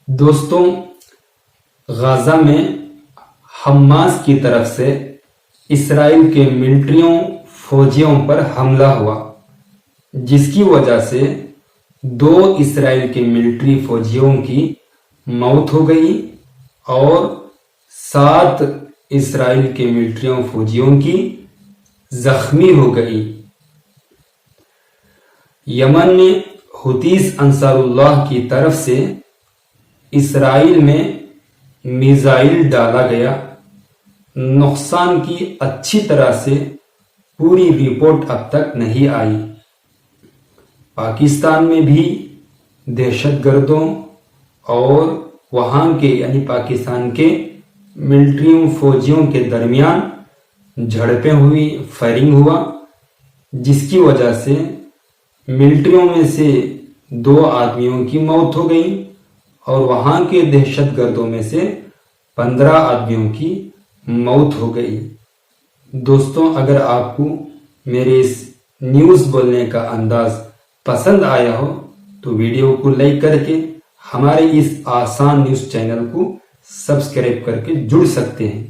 دوستوں، غزہ میں حماس کی طرف سے اسرائیل کے ملٹریوں فوجیوں پر حملہ ہوا، جس کی وجہ سے 2 اسرائیل کے ملٹری فوجیوں کی موت ہو گئی اور 7 اسرائیل کے ملٹریوں فوجیوں کی زخمی ہو گئی۔ یمن میں حوثی انصار اللہ کی طرف سے اسرائیل میں میزائل ڈالا گیا۔ نقصان کی اچھی طرح سے پوری رپورٹ اب تک نہیں آئی۔ پاکستان میں بھی دہشت گردوں اور وہاں کے یعنی پاکستان کے ملٹریوں فوجیوں کے درمیان جھڑپیں ہوئی، فائرنگ ہوا، جس کی وجہ سے ملٹریوں میں سے 2 آدمیوں کی موت ہو گئی اور وہاں کے دہشت گردوں میں سے 15 آدمیوں کی موت ہو گئی۔ دوستوں، اگر آپ کو میرے اس نیوز بولنے کا انداز پسند آیا ہو تو ویڈیو کو لائک کر کے ہمارے اس آسان نیوز چینل کو سبسکرائب کر کے جڑ سکتے ہیں۔